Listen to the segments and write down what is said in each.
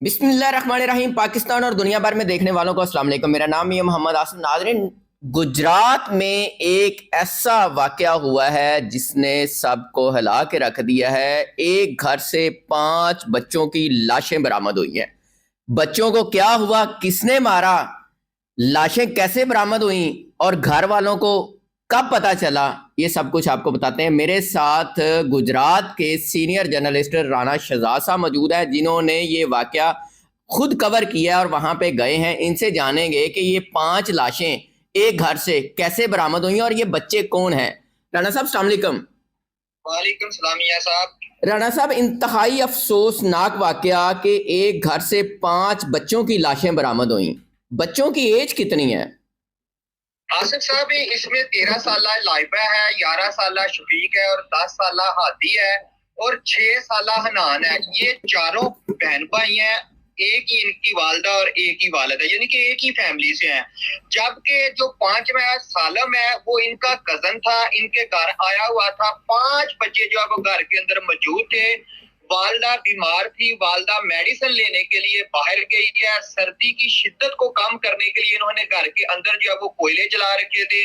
बिस्मिल्लाहिर्रहमानिर्रहीम। पाकिस्तान और दुनिया भर में देखने वालों को अस्सलाम वालेकुम। मेरा नाम है मोहम्मद आसिम। नाज़रीन, गुजरात में एक ऐसा वाक़या हुआ है जिसने सबको हिला के रख दिया है। एक घर से 5 बच्चों की लाशें बरामद हुई हैं। बच्चों को क्या हुआ, किसने मारा, लाशें कैसे बरामद हुई और घर वालों को कब पता चला, ये सब कुछ आपको बताते हैं। मेरे साथ गुजरात के सीनियर जर्नलिस्ट राना शहजाद साहब मौजूद है, जिन्होंने ये वाकया खुद कवर किया और वहां पे गए हैं। इनसे जानेंगे कि ये 5 लाशें एक घर से कैसे बरामद हुई और ये बच्चे कौन हैं। राना साहब अस्सलाम वालेकुम। वालेकुम सलाम मियां साहब। राना साहब, इंतहाई अफसोसनाक वाकया कि एक घर से 5 बच्चों की लाशें बरामद हुई। बच्चों की एज कितनी है? आसिफ साहब, इसमें 13 साल लाइबा है, 11 साल शफीक है और 10 साल हादी है और 6 साल हनान है। ये चारों बहन भाई हैं। एक ही इनकी वालदा और एक ही वालिद है, यानी कि एक ही फैमिली से हैं। जबकि जो 5वां है सालम है, वो इनका कजन था, इनके घर आया हुआ था। 5 बच्चे जो है वो घर के अंदर मौजूद थे। वालदा बीमार थी, वालदा मेडिसिन लेने के लिए बाहर गई है। सर्दी की शिद्दत को कम करने के लिए इन्होंने घर के अंदर जो है वो कोयले जला रखे थे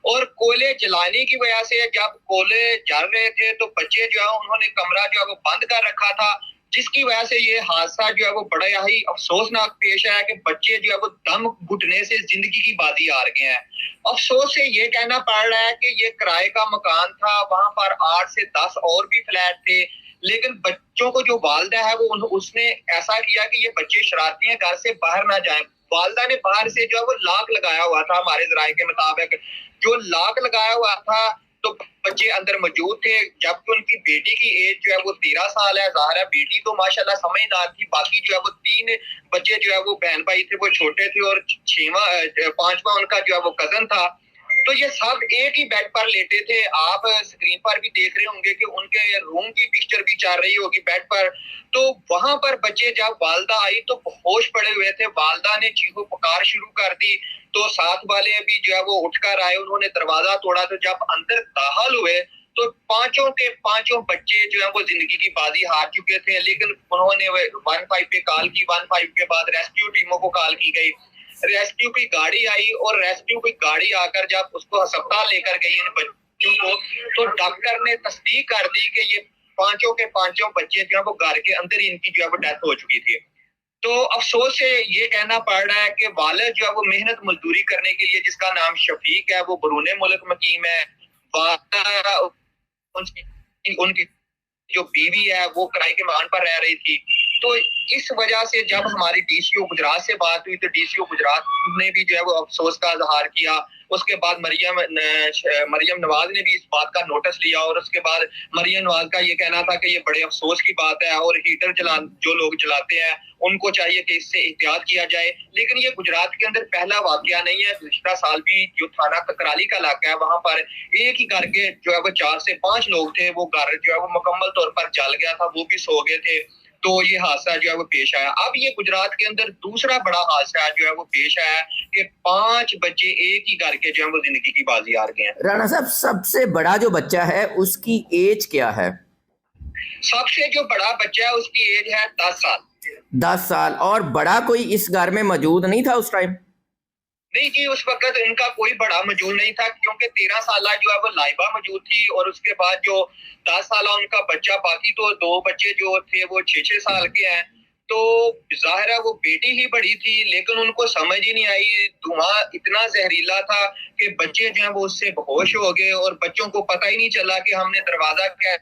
और कोयले जलाने की वजह से जब कोयले जल रहे थे तो बच्चे जो है उन्होंने कमरा जो है वो बंद कर रखा था, जिसकी वजह से ये हादसा जो है वो बड़ा ही अफसोसनाक पेश आया कि बच्चे जो है वो दम घुटने से जिंदगी की बाजी हार गए हैं। अफसोस से ये कहना पड़ रहा है कि ये किराए का मकान था, वहां पर 8 से 10 और भी फ्लैट थे, लेकिन बच्चों को जो वालदा है वो उसने ऐसा किया कि ये बच्चे शरारती हैं, घर से बाहर ना जाएं। वालदा ने बाहर से जो है वो लॉक लगाया हुआ था, हमारे जराये के मुताबिक जो लॉक लगाया हुआ था, तो बच्चे अंदर मौजूद थे। जबकि उनकी बेटी की एज जो है वो 13 साल है। जाहिर है बेटी तो माशाल्लाह समझदार थी, बाकी जो है वो 3 बच्चे जो है वो बहन भाई थे, वो छोटे थे और 5वां उनका जो है वो कजन था। तो ये सब एक ही बेड पर लेटे थे। आप स्क्रीन पर भी देख रहे होंगे कि उनके रूम की पिक्चर भी चल रही होगी बेड पर। तो वहां पर बच्चे जब वालदा आई तो होश पड़े हुए थे। वालदा ने चीखो पुकार शुरू कर दी तो साथ वाले भी जो है वो उठकर आए, उन्होंने दरवाजा तोड़ा। तो जब अंदर दाखिल हुए तो पांचों के पांचों बच्चे जो है वो जिंदगी की बाजी हार चुके थे। लेकिन उन्होंने 15 पे कॉल की, 15 के बाद रेस्क्यू टीमों को कॉल की गई, रेस्क्यू की गाड़ी आई और रेस्क्यू की गाड़ी आकर जब उसको अस्पताल लेकर गई इन बच्चों को, तो डॉक्टर ने तस्दीक कर दी कि ये पांचों के पांचों बच्चे जो है वो घर के अंदर ही इनकी जो है वो डेथ हो चुकी थी। तो अफसोस से ये कहना पड़ रहा है कि वालिद जो है वो मेहनत मजदूरी करने के लिए, जिसका नाम शफीक है, वो बरूने मुल्क मुकीम है। उनकी उनकी जो बीवी है वो किराए के मकान पर रह रही थी। तो इस वजह से जब हमारी डीसीओ गुजरात से बात हुई तो डीसीओ गुजरात ने भी जो है वो अफसोस का इजहार किया। उसके बाद मरियम नवाज ने भी इस बात का नोटिस लिया और उसके बाद मरियम नवाज का ये कहना था कि ये बड़े अफसोस की बात है और हीटर जो लोग चलाते हैं उनको चाहिए कि इससे एहतियात किया जाए। लेकिन ये गुजरात के अंदर पहला वाकया नहीं है। पिछला साल भी जो थाना ककराली का इलाका है वहां पर एक ही घर के जो है वो 4 से 5 लोग थे, वो घर जो है वो मुकम्मल तौर पर जल गया था, वो भी सो गए थे। तो ये हादसा जो है वो पेश आया। अब ये गुजरात के अंदर दूसरा बड़ा हादसा जो है वो पेश आया कि 5 बच्चे एक ही घर के जो है वो जिंदगी की बाजी हार गए हैं। राना साहब, सबसे बड़ा जो बच्चा है उसकी एज क्या है? सबसे जो बड़ा बच्चा है उसकी एज है 10 साल। 10 साल। और बड़ा कोई इस घर में मौजूद नहीं था उस टाइम? नहीं जी, उस वक्त इनका कोई बड़ा मौजूद नहीं था, क्योंकि 13 साल जो है वो लाइबा मौजूद थी और उसके बाद जो 10 साल उनका बच्चा, बाकी तो 2 बच्चे जो थे वो 6-6 साल के हैं। तो जाहिर है वो बेटी ही बड़ी थी, लेकिन उनको समझ ही नहीं आई। धुआं इतना जहरीला था कि बच्चे जो है वो उससे बेहोश हो गए और बच्चों को पता ही नहीं चला कि हमने दरवाजा क्या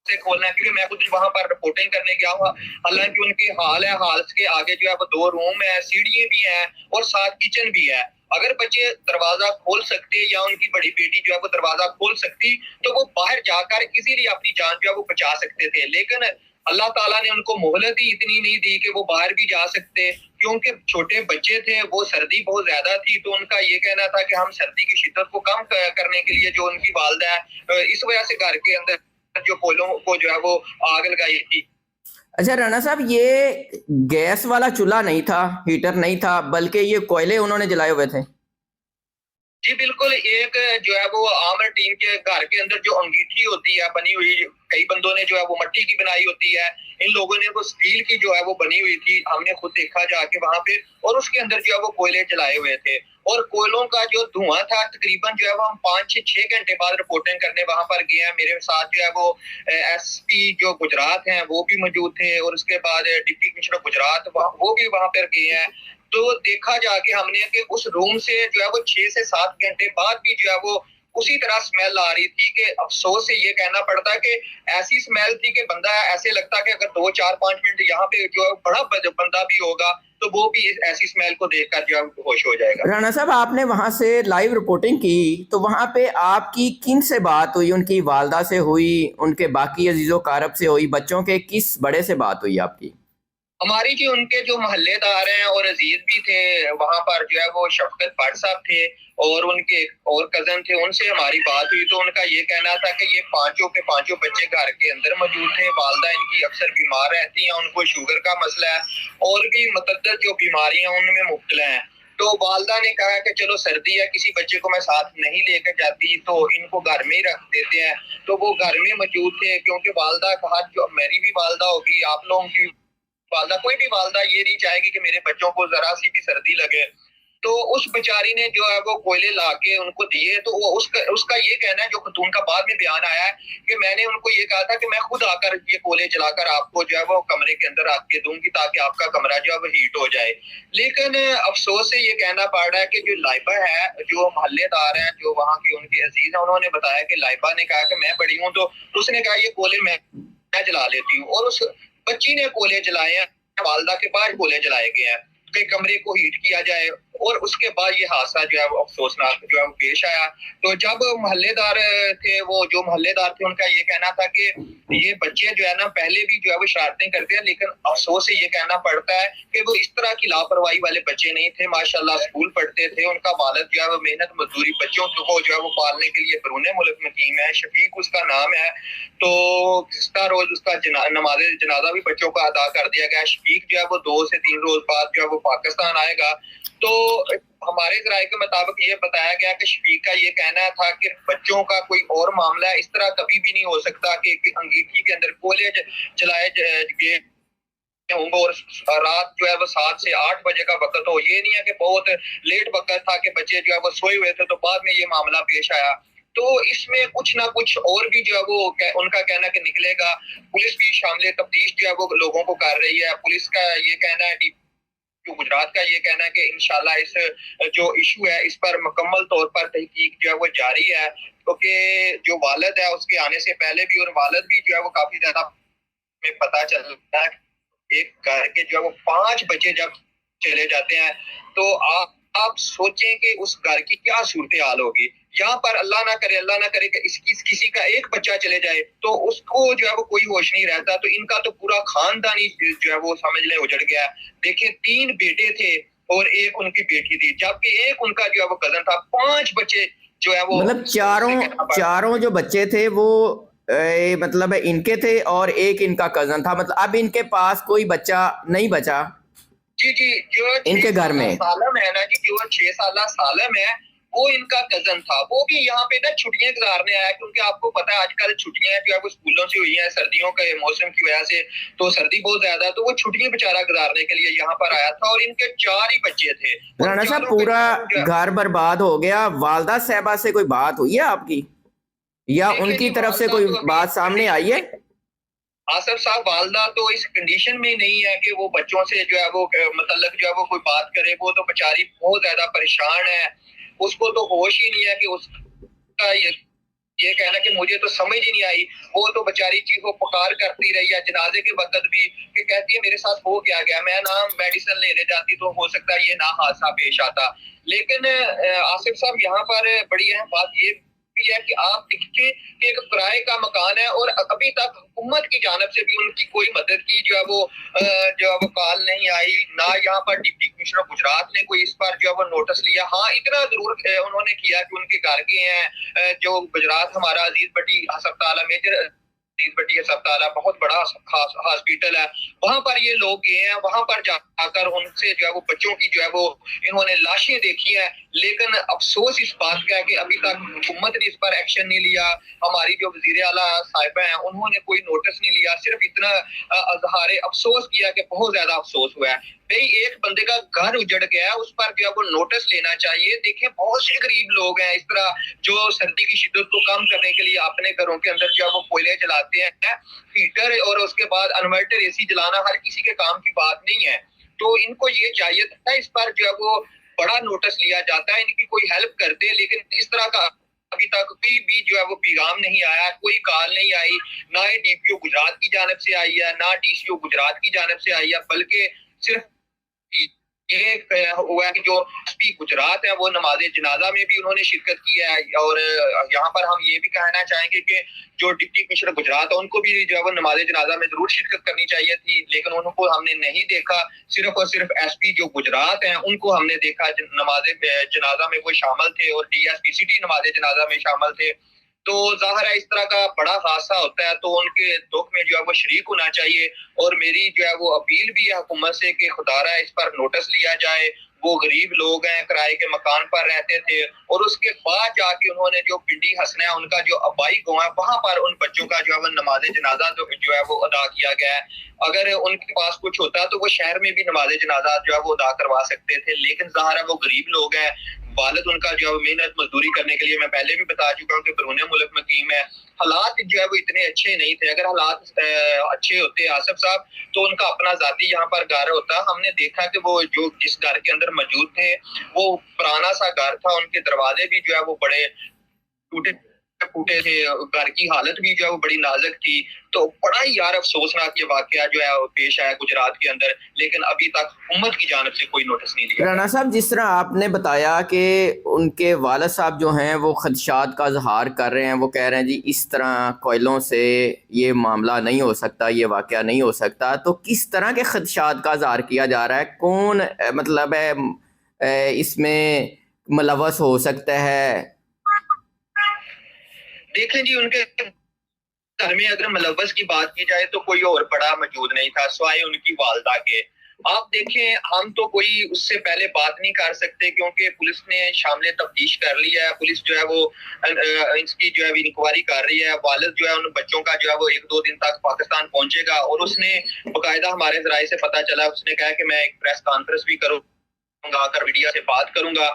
से खोलना है, क्योंकि मैं खुद वहां पर रिपोर्टिंग करने गया हुआ। हालांकि उनके हाल के आगे जो है वो 2 रूम है, सीढ़ियां भी हैं और साथ किचन भी है। अगर बच्चे दरवाजा खोल सकते या उनकी बड़ी बेटी जो है वो दरवाजा खोल सकती तो वो बाहर जाकर इजीली अपनी जान जो है वो बचा सकते थे। लेकिन अल्लाह ताला ने उनको मोहलत ही इतनी नहीं दी कि वो बाहर भी जा सकते, क्योंकि छोटे बच्चे थे, वो सर्दी बहुत ज्यादा थी। तो उनका ये कहना था कि हम सर्दी की शिद्दत को कम करने के लिए जो उनकी वालदा है इस वजह से घर के अंदर जो कोयलों को जो है वो आग लगाई थी। अच्छा राना साहब, ये गैस वाला चूल्हा नहीं था, हीटर नहीं था, बल्कि ये कोयले उन्होंने जलाए हुए थे? जी बिल्कुल। एक जो है वो आम टीम के घर के अंदर जो अंगीठी होती है बनी हुई, कई बंदों ने जो है वो मिट्टी की बनाई होती है, इन लोगों ने वो स्टील की जो है वो बनी हुई थी, हमने खुद देखा जाके वहां पे, और उसके अंदर जो है वो कोयले जलाए हुए थे और कोयलों का जो धुआं था तकरीबन जो है वो हम 5 से 6 घंटे बाद रिपोर्टिंग करने वहां पर गए हैं। मेरे साथ जो है वो एसपी जो गुजरात हैं वो भी मौजूद थे और उसके बाद डिप्टी कमिश्नर गुजरात वो भी वहां पर गए हैं। तो देखा जाके हमने कि उस रूम से जो है वो 6 से 7 घंटे बाद भी जो है वो उसी तरह स्मेल आ रही थी कि अफसोस से ये कहना पड़ता है कि ऐसी स्मेल थी कि बंदा ऐसे लगता कि अगर 2 4 5 मिनट यहाँ पे जो है बड़ा बंदा भी होगा तो वो भी ऐसी स्मेल को देखकर जो है होश हो जाएगा। राणा साहब, आपने वहां से लाइव रिपोर्टिंग की तो वहां पे आपकी किन से बात हुई? उनकी वालदा से हुई, उनके बाकी अजीजो कारब से हुई, बच्चों के किस बड़े से बात हुई आपकी? हमारी जी उनके जो मोहल्लेदार हैं और अजीज भी थे वहां पर जो है वो शफकत भट्ट साहब थे और उनके और कजन थे, उनसे हमारी बात हुई तो उनका ये कहना था कि ये पांचों के पांचों बच्चे घर के अंदर मौजूद थे। वालदा इनकी अक्सर बीमार रहती हैं, उनको शुगर का मसला है और भी मुतअद्दिद जो बीमारियां उनमें मुब्तला हैं। तो वालदा ने कहा कि चलो सर्दी है, किसी बच्चे को मैं साथ नहीं लेकर जाती तो इनको घर में ही रख देते हैं। तो वो घर में मौजूद थे क्योंकि वालदा कहा, जो मेरी भी वालदा होगी, आप लोगों की वालदा, कोई भी वालदा ये नहीं चाहेगी कि मेरे बच्चों को जरा सी भी सर्दी लगे। तो उस बेचारी ने जो है वो कोयले ला के उनको दिए तो वो उसका ये कहना है, जो खतून का बाद में बयान आया है, कि मैंने उनको ये कहा था कि मैं खुद आकर ये कोयले जलाकर आपको जो है वो कमरे के अंदर रख के दूंगी ताकि आपका कमरा जो है वो हीट हो जाए। लेकिन अफसोस से ये कहना पड़ रहा है कि जो लाइबा है, जो मोहल्लेदार हैं, जो वहाँ के उनके अजीज हैं, उन्होंने बताया कि लाइबा ने कहा कि मैं बड़ी हूँ तो उसने कहा ये कोयले मैं जला लेती हूँ और उस बच्ची ने कोयले जलाए हैं, वालदा के पास कोयले जलाए गए हैं कि कमरे को हीट किया जाए और उसके बाद ये हादसा जो है वो अफसोसनाक जो है वो पेश आया। तो जब मोहल्लेदार थे, वो जो मोहल्लेदार थे, उनका ये कहना था कि ये बच्चे जो है ना पहले भी जो है वो शरारतें करते हैं, लेकिन अफसोस से ये कहना पड़ता है कि वो इस तरह की लापरवाही वाले बच्चे नहीं थे। माशाल्लाह स्कूल पढ़ते थे, उनका वालिद जो है वो मेहनत मजदूरी बच्चों को जो है वो पालने के लिए बैरून मुल्क मुकीम है, शफीक उसका नाम है। तो गुज़िश्ता रोज उसका नमाज जनाजा भी बच्चों का अदा कर दिया गया। शफीक जो है वो 2 से 3 रोज बाद जो है वो पाकिस्तान आएगा। तो हमारे ज़राए के मुताबिक ये बताया गया कि शफीक का ये कहना था कि बच्चों का कोई और मामला है, इस तरह कभी भी नहीं हो सकता कि अंगीठी के अंदर कोयले जलाए गए होंगे और रात जो है वो 7 से 8 बजे का वक्त हो। ये नहीं है कि बहुत लेट वक्त था कि बच्चे जो है वो सोए हुए थे तो बाद में ये मामला पेश आया। तो इसमें कुछ ना कुछ और भी जो है वो उनका कहना कि निकलेगा। पुलिस भी शामिल तफ्तीश जो है वो लोगों को कर रही है। पुलिस का ये कहना है, जो गुजरात का ये कहना है कि इंशाल्लाह इस जो इशू है इस पर मुकम्मल तौर पर तहकीक जो है वो जारी है, क्योंकि जो वालिद है उसके आने से पहले भी और वालिद भी जो है वो काफी ज्यादा में पता चलता है। एक घर के जो है वो 5 बच्चे जब चले जाते हैं तो आप सोचें कि उस घर की क्या सूरत हाल होगी। यहाँ पर अल्लाह ना करे कि किसी का एक बच्चा चले जाए तो उसको जो है वो कोई होश नहीं रहता। तो इनका तो पूरा खानदान ही जो है वो समझ ले उजड़ गया। देखिए 3 बेटे थे और एक उनकी बेटी थी, जबकि एक उनका जो है वो कजन था। 5 बच्चे जो है वो मतलब चारों जो बच्चे थे वो मतलब इनके थे और एक इनका कजन था। मतलब अब इनके पास कोई बच्चा नहीं बचा। जी जी, जो इनके घर में सालम है ना जी, जो 6 साल सालम है वो इनका कजन था। वो भी यहाँ पे ना छुट्टियां गुजारने आया, क्योंकि आपको पता है आजकल छुट्टियां जो है वो स्कूलों से हुई हैं सर्दियों के मौसम की वजह से, तो सर्दी बहुत ज्यादा है, तो वो छुट्टियां बेचारा गुजारने के लिए यहाँ पर आया था और इनके 4 ही बच्चे थे। राणा साहब, पूरा घर बर्बाद हो गया। वालदा साहबा से कोई बात हुई है आपकी या उनकी तरफ से कोई बात सामने आई है? आसिफ साहब, वालदा तो इस कंडीशन में नहीं है कि वो बच्चों से जो है वो मतलब जो है वो कोई बात करे। वो तो बेचारी बहुत ज्यादा परेशान है, उसको तो होश ही नहीं है कि उसका ये कहना कि मुझे तो समझ ही नहीं आई। वो तो बेचारी चीखो पुकार करती रही है जनाजे के वक्त भी, कि कहती है मेरे साथ हो क्या गया, मैं ना मेडिसिन लेने जाती तो हो सकता है ये ना हादसा पेश आता। लेकिन आसिफ साहब, यहाँ पर बड़ी अहम बात ये भी है कि आप देखिए कि एक किराए का मकान है और अभी तक हुकूमत की जानब से भी उनकी कोई मदद की जो है वो कॉल नहीं आई। ना यहाँ पर डिप्टी कमिश्नर गुजरात ने कोई इस पर जो है वो नोटिस लिया। हाँ, इतना जरूर उन्होंने किया कि उनके घर के हैं जो गुजरात हमारा अजीज भट्टी अस्पताल, मेजर अजीज भट्टी अस्पताल बहुत बड़ा हॉस्पिटल है, वहां पर ये लोग गए हैं। वहां पर जाकर उनसे जो है वो बच्चों की जो है वो इन्होंने लाशें देखी हैं, लेकिन अफसोस इस बात का है कि अभी तक हुकूमत ने इस पर एक्शन नहीं लिया। हमारी जो वजीर आला साहिबा हैं उन्होंने कोई नोटिस नहीं लिया, सिर्फ इतना अजहार अफसोस किया कि बहुत ज्यादा अफसोस हुआ है। भाई एक बंदे का घर उजड़ गया, उस पर जो है वो नोटिस लेना चाहिए। देखें बहुत से गरीब लोग हैं इस तरह जो सर्दी की शिद्दत को कम करने के लिए अपने घरों के अंदर जो है वो कोयले जलाते हैं, हीटर और उसके बाद इन्वर्टर एसी जलाना हर किसी के काम की बात नहीं है। तो इनको ये चाहिए था इस पर जो है वो बड़ा नोटिस लिया जाता है, इनकी कोई हेल्प करते, लेकिन इस तरह का अभी तक कोई भी जो है वो पैगाम नहीं आया, कोई कॉल नहीं आई, ना ही डीपीओ गुजरात की जानब से आई है, ना डीसीओ गुजरात की जानब से आई है, बल्कि सिर्फ ये हुआ है कि जो एसपी गुजरात है वो नमाज जनाजा में भी उन्होंने शिरकत की है। और यहाँ पर हम ये भी कहना चाहेंगे कि जो डिप्टी कमिश्नर गुजरात है उनको भी जो है वो नमाज जनाजा में जरूर शिरकत करनी चाहिए थी, लेकिन उनको हमने नहीं देखा। सिर्फ और सिर्फ एसपी जो गुजरात हैं उनको हमने देखा नमाज जनाजा में वो शामिल थे और डीएसपी सिटी नमाज जनाजा में शामिल थे। तो जाहिर है इस तरह का बड़ा हादसा होता है तो उनके दुख में जो है वो शरीक होना चाहिए। और मेरी जो है वो अपील भी है हुकूमत से कि खुदारा इस पर नोटिस लिया जाए। वो गरीब लोग हैं, किराए के मकान पर रहते थे और उसके बाद जाके उन्होंने जो पिंडी हंसना है उनका जो आबाई गांव है वहां पर उन बच्चों का जो है वो नमाज जनाजा जो है वो अदा किया गया है। अगर उनके पास कुछ होता तो वो शहर में भी नमाज जनाजा जो है वो अदा करवा सकते थे, लेकिन ज़ाहिर है वो गरीब लोग हैं। वालिद उनका जो है मेहनत मजदूरी करने के लिए, मैं पहले भी बता चुका हूँ कि बरूने मुल्क मुकीम है, हालात जो है वो इतने अच्छे नहीं थे। अगर हालात अच्छे होते आसिफ साहब तो उनका अपना जाती यहाँ पर घर होता। हमने देखा कि वो जो जिस घर के अंदर मौजूद थे वो पुराना सा घर था, उनके दरवाजे भी जो है वो बड़े टूटे फूटे थे, घर की हालत भी जो है वो बड़ी नाजुक थी। तो बड़ा ही यार अफसोसनाक ये वाकया जो है वो पेश आया गुजरात के अंदर, लेकिन अभी तक हुकूमत की जानिब से कोई नोटिस नहीं लिया। राना साहब, जिस तरह आपने बताया कि उनके वालिद साहब जो हैं वो खदशात का इजहार कर रहे हैं, वो कह रहे हैं जी इस तरह कोयलों से ये मामला नहीं हो सकता, ये वाकया नहीं हो सकता, तो किस तरह के खदशात का इजहार किया जा रहा है? कौन मतलब है इसमें मुलव्वस हो सकता है? देखें जी, उनके घर में अगर मुलव्वस की बात की जाए तो कोई और बड़ा मौजूद नहीं था सिवाय उनकी वालदा के। आप देखें हम तो कोई उससे पहले बात नहीं कर सकते क्योंकि पुलिस ने शामिल तफ्तीश कर लिया है। पुलिस जो है वो इसकी जो है इंक्वायरी कर रही है। वालिद जो है उन बच्चों का जो है वो 1-2 दिन तक पाकिस्तान पहुंचेगा और उसने बाकायदा हमारे जराए से पता चला, उसने कहा कि मैं एक प्रेस कॉन्फ्रेंस भी करूंगा, आकर मीडिया से बात करूंगा।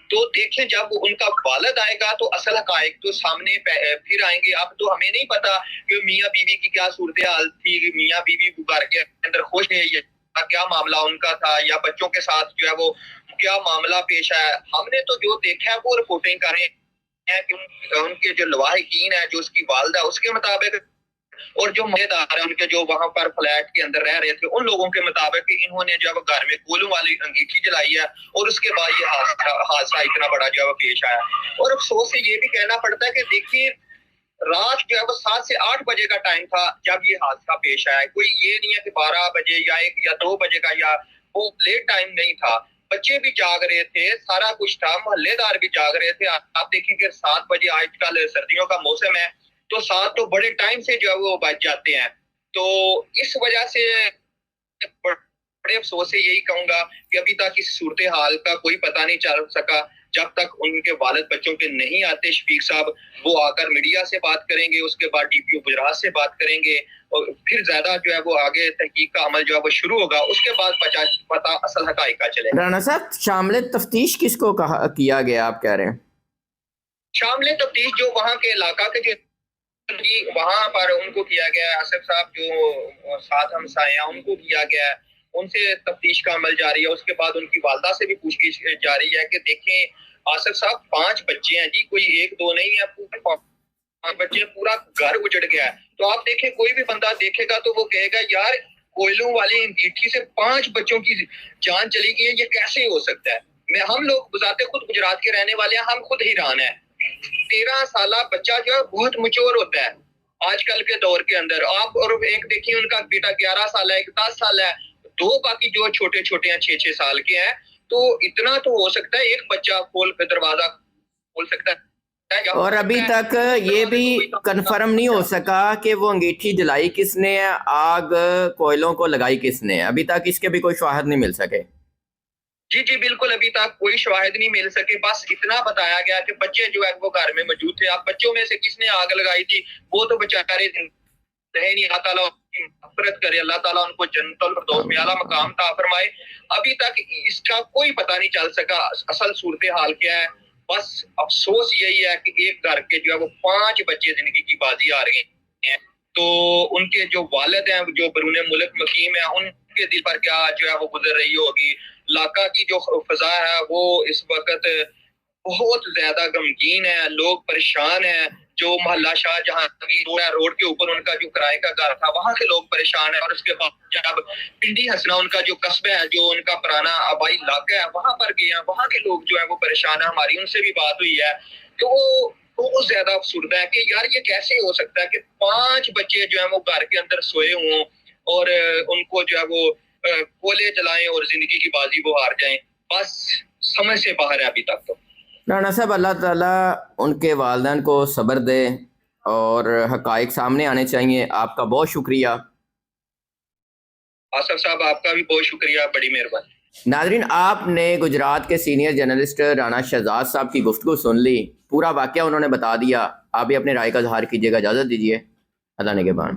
तो देखें जब उनका वालिद आएगा तो असल हकायक तो सामने फिर आएंगे। अब तो हमें नहीं पता कि मियाँ बीवी की क्या सूरत हाल थी, मियाँ बीवी घर के अंदर खुश है या क्या मामला उनका था, या बच्चों के साथ जो है वो क्या मामला पेश आया। हमने तो जो देखा है वो रिपोर्टिंग कर रहे हैं कि उनके जो लवाहिकीन है, जो उसकी वालदा उसके मुताबिक, और जो मजेदार है उनके जो वहां पर फ्लैट के अंदर रह रहे थे उन लोगों के मुताबिक इन्होंने जो है घर में कोयलों वाली अंगीठी जलाई है और उसके बाद ये हादसा इतना बड़ा जो है पेश आया। और अफसोस से ये भी कहना पड़ता है कि देखिए रात जो है वो 7 से 8 बजे का टाइम था जब ये हादसा पेश आया। कोई ये नहीं है कि 12 बजे या 1 या 2 बजे का, या वो लेट टाइम नहीं था। बच्चे भी जाग रहे थे, सारा कुछ था, मोहल्लेदार भी जाग रहे थे। आप देखें कि 7 बजे आजकल सर्दियों का मौसम है तो 7 तो बड़े टाइम से जो है वो बच जाते हैं। तो इस वजह से बड़े अफसोस से यही कहूंगा कि अभी तक इस सूरत हाल का कोई पता नहीं चल सका। जब तक उनके वालिद बच्चों के नहीं आते शफीक साहब, वो आकर मीडिया से बात करेंगे, उसके बाद डीपीओ गुजरात से बात करेंगे और फिर ज्यादा जो है वो आगे तहकीक का अमल जो है वो शुरू होगा। उसके बाद पता असल हकाइक का चलेगा। राना साहब, शामिल तफ्तीश किसको किया गया आप कह रहे हैं? शामिल तफ्तीश जो वहाँ के इलाका के जो वहां पर उनको किया गया है। आसिफ साहब जो साथ हमसाए उनको किया गया है, उनसे तफ्तीश का अमल जारी है। उसके बाद उनकी वालदा से भी पूछगिछ जारी है कि देखें आसिफ साहब 5 बच्चे हैं जी, कोई 1-2 नहीं है, पूरे 5 बच्चे, पूरा घर उजड़ गया है। तो आप देखें कोई भी बंदा देखेगा तो वो कहेगा यार कोयलों वाली अंगीठी से 5 बच्चों की जान चली गई है, ये कैसे हो सकता है। हम लोग गुजारते खुद गुजरात के रहने वाले हैं, हम खुद हैरान है। 13 साल बच्चा जो है बहुत मैच्योर होता है आजकल के दौर के अंदर। आप और एक देखिए उनका बेटा 11 साल है, एक 10 साल है, 2 बाकी जो छोटे छोटे हैं 6-6 साल के हैं। तो इतना तो हो सकता है, एक बच्चा दरवाजा खोल सकता है। और अभी तक ये भी कंफर्म नहीं हो सका कि वो अंगीठी जलाई किसने है, आग कोयलों को लगाई किसने है। अभी तक इसके भी कोई शवाहद नहीं मिल सके। جی جی بالکل، ابھی تک کوئی شواہد نہیں مل سکے. بس اتنا بتایا گیا کہ بچے جو ہے وہ گھر میں موجود تھے. اب بچوں میں سے کس نے آگ لگائی تھی وہ تو بیچارے رہے نہیں. اللہ تعالیٰ مغفرت کرے, اللہ تعالیٰ ان کو جنت الفردوس میں اعلیٰ مقام عطا فرمائے. ابھی تک اس کا کوئی پتہ نہیں چل سکا اصل صورتحال کیا ہے. بس افسوس یہی ہے کہ ایک گھر کے جو ہے وہ 5 بچے زندگی کی بازی آ رہے ہیں. تو ان کے جو والد ہیں جو بیرون ملک مقیم ہیں, ان کے دل پر کیا جو ہے وہ گزر رہی ہوگی. علاقہ کی جو فضا ہے وہ اس وقت بہت زیادہ غمگین ہے. لوگ پریشان ہیں. جو محلہ شاہ جہاں روڈ کے اوپر ان کا جو کرائے کا گھر تھا وہاں کے لوگ پریشان ہیں. اور اس کے بعد جب پنڈی ہسنا ان کا جو قصبہ ہے, جو ان کا پرانا آبائی علاقہ ہے, وہاں پر گئے ہیں, وہاں کے لوگ جو ہے وہ پریشان ہیں. ہماری ان سے بھی بات ہوئی ہے تو وہ بہت زیادہ افسردہ ہے کہ یار یہ کیسے ہو سکتا ہے کہ 5 بچے جو ہیں وہ گھر کے اندر سوئے ہوں اور ان کو جو ہے وہ گولے چلائیں اور زندگی کی بازی وہ ہار جائیں. بس سمجھ سے باہر ہے ابھی تک. تو رانا صاحب اللہ تعالیٰ ان کے والدین کو صبر دے اور حقائق سامنے آنے چاہیے. آپ کا بہت شکریہ. آصف صاحب آپ کا بھی بہت شکریہ, بڑی مہربانی. ناظرین, آپ نے گجرات کے سینئر جرنلسٹ رانا شہزاد صاحب کی گفتگو سن لی. پورا واقعہ انہوں نے بتا دیا. آپ بھی اپنے رائے کا اظہار کیجیے گا. اجازت دیجیے. اللہ نگہبان.